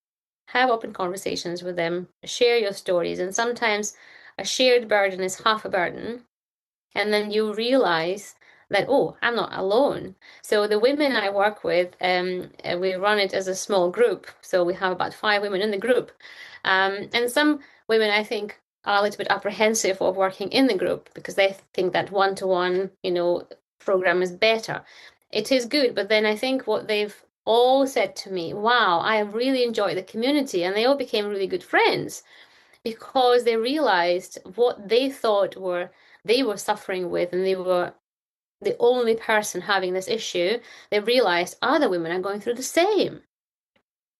B: have open conversations with them, share your stories. And sometimes a shared burden is half a burden. And then you realize that, oh, I'm not alone. So the women I work with, we run it as a small group. So we have about 5 women in the group. And some women, I think, are a little bit apprehensive of working in the group because they think that one-to-one, program is better. It is good, but then I think what they've all said to me, wow, I really enjoy the community, and they all became really good friends because they realized what they thought they were suffering with, and they were the only person having this issue. They realized other women are going through the same.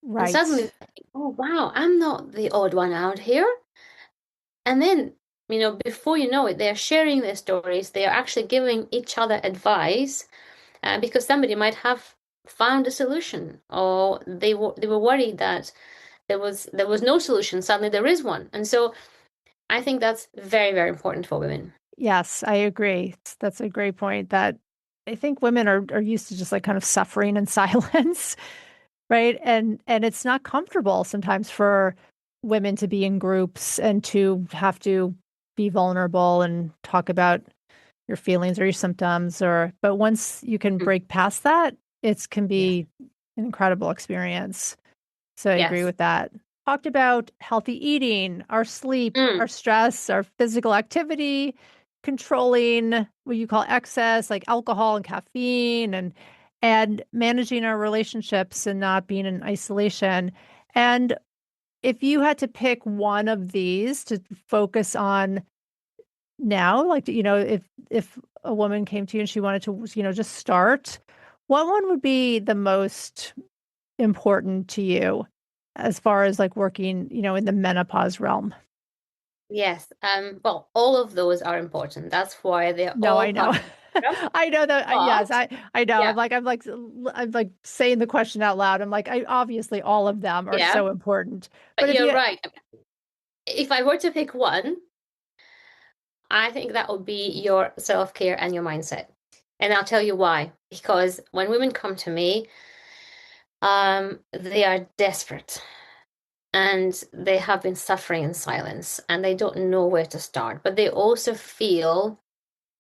B: And suddenly,
A: Right.
B: oh wow, I'm not the odd one out here. And then, before you know it, they're sharing their stories. They are actually giving each other advice because somebody might have found a solution, or they were worried that there was no solution. Suddenly, there is one, and so I think that's very, very important for women.
A: Yes, I agree. That's a great point that I think women are used to just like kind of suffering in silence, right? And it's not comfortable sometimes for women to be in groups and to have to be vulnerable and talk about your feelings or your symptoms or but once you can
B: Mm.
A: break past that, it can
B: Yes.
A: be an incredible experience. So I agree
B: Yes.
A: with that. Talked about healthy eating, our sleep,
B: Mm.
A: our stress, our physical activity, controlling what you call excess, like alcohol and caffeine, and managing our relationships and not being in isolation. And if you had to pick one of these to focus on now, like if a woman came to you and she wanted to, just start, what one would be the most important to you as far as like working, in the menopause realm?
B: Yes. Well, all of those are important. That's why they're
A: No,
B: all
A: I know.
B: part of the program.
A: I know that. Yes,
B: But
A: I know.
B: yeah,
A: I'm like saying the question out loud. I'm like, I obviously all of them are
B: yeah.
A: so important.
B: But
A: But if
B: you're
A: you,
B: right. If I were to pick one, I think that would be your self-care and your mindset. And I'll tell you why. Because when women come to me, they are desperate and they have been suffering in silence and they don't know where to start. But they also feel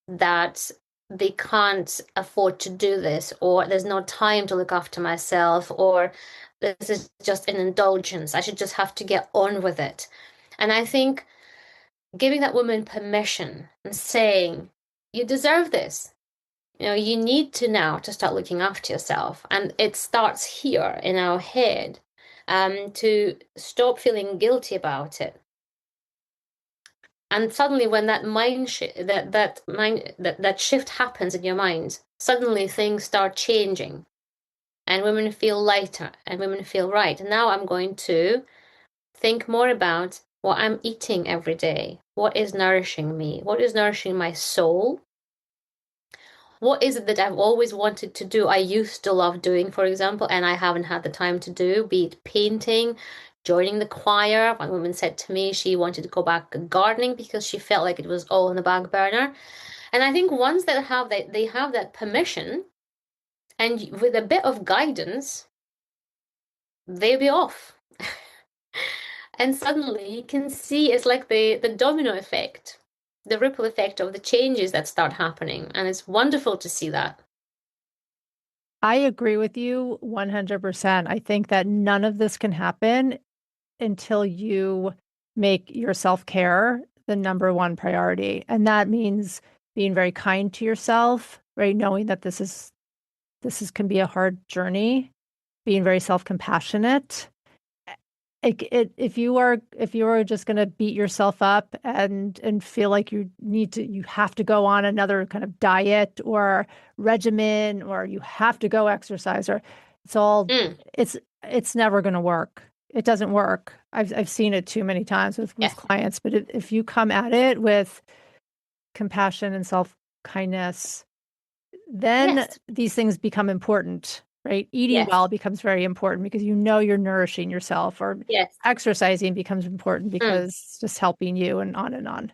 B: that they can't afford to do this, or there's no time to look after myself, or this is just an indulgence. I should just have to get on with it. And I think giving that woman permission and saying, you deserve this. You need to now to start looking after yourself. And it starts here in our head, to stop feeling guilty about it. And suddenly, when that mind that shift happens in your mind, suddenly things start changing, and women feel lighter, and women feel right. Now I'm going to think more about what I'm eating every day. What is nourishing me? What is nourishing my soul? What is it that I've always wanted to do? I used to love doing, for example, and I haven't had the time to do, be it painting, joining the choir. One woman said to me she wanted to go back gardening because she felt like it was all on the back burner. And I think once they have that permission, and with a bit of guidance, they'll be off. And suddenly you can see it's like the domino effect, the ripple effect of the changes that start happening. And it's wonderful to see that.
A: I agree with you 100%. I think that none of this can happen until you make your self-care the number one priority. And that means being very kind to yourself, right? Knowing that this is can be a hard journey, being very self-compassionate. If you are just going to beat yourself up and feel like you have to go on another kind of diet or regimen or you have to go exercise or it's all
B: Mm,
A: it's it's never going to work. It doesn't work. I've seen it too many times with
B: yes,
A: clients, but if you come at it with compassion and self kindness, then
B: yes,
A: these things become important, right? Eating
B: yes,
A: well becomes very important because you know you're nourishing yourself, or
B: yes.
A: exercising becomes important
B: Mm,
A: because it's just helping you and on and on.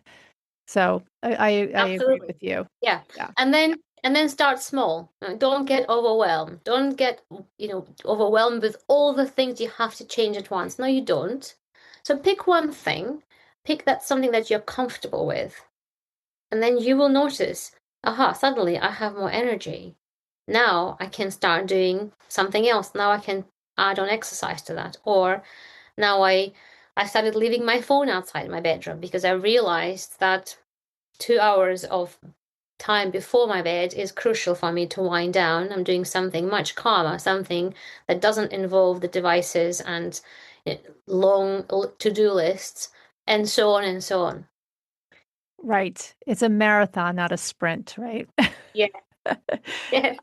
A: So I agree
B: absolutely.
A: with you.
B: Yeah.
A: Yeah.
B: And then start small. Don't get overwhelmed. Don't get, overwhelmed with all the things you have to change at once. No, you don't. So pick one thing. Pick that something that you're comfortable with. And then you will notice, aha, suddenly I have more energy. Now I can start doing something else. Now I can add on exercise to that. Or now I started leaving my phone outside my bedroom because I realized that 2 hours of time before my bed is crucial for me to wind down. I'm doing something much calmer, something that doesn't involve the devices and long to-do lists, and so on and so on.
A: Right. It's a marathon, not a sprint, right?
B: Yeah. Yeah.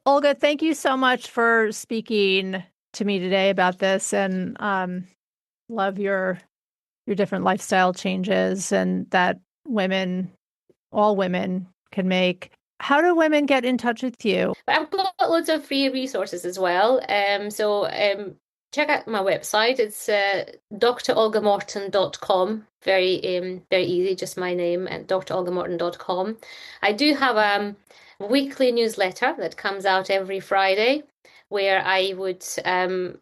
A: Olga, thank you so much for speaking to me today about this, and love your different lifestyle changes and that all women can make. How do women get in touch with you?
B: But I've got loads of free resources as well. Check out my website. It's drolgamorton.com. Very easy, just my name, and drolgamorton.com. I do have a weekly newsletter that comes out every Friday, where I would I'll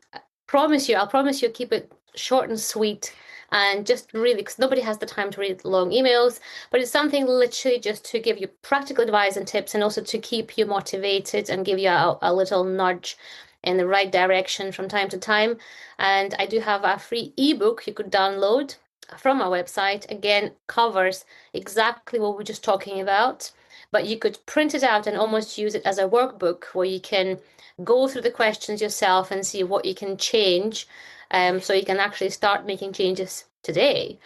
B: promise you, keep it short and sweet, and just really, because nobody has the time to read long emails, but it's something literally just to give you practical advice and tips, and also to keep you motivated and give you a little nudge in the right direction from time to time. And I do have a free ebook you could download from our website. Again, covers exactly what we're just talking about, but you could print it out and almost use it as a workbook where you can go through the questions yourself and see what you can change, so you can actually start making changes today.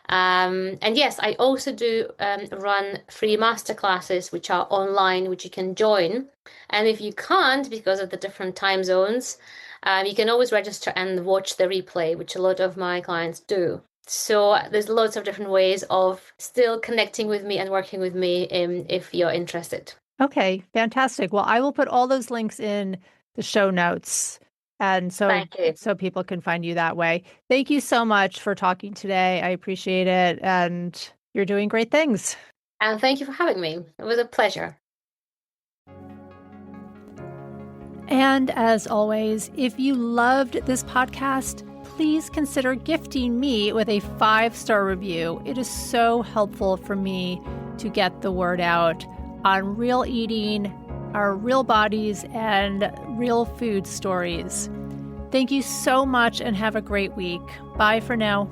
B: And yes, I also do run free masterclasses, which are online, which you can join. And if you can't, because of the different time zones, you can always register and watch the replay, which a lot of my clients do. So there's lots of different ways of still connecting with me and working with me, if you're interested.
A: Okay, fantastic. Well, I will put all those links in the show notes, and
B: Thank you.
A: so people can find you that way. Thank you so much for talking today. I appreciate it, and you're doing great things.
B: And thank you for having me. It was a pleasure.
A: And as always, if you loved this podcast, please consider gifting me with a 5-star review. It is so helpful for me to get the word out on real eating, our real bodies, and real food stories. Thank you so much and have a great week. Bye for now.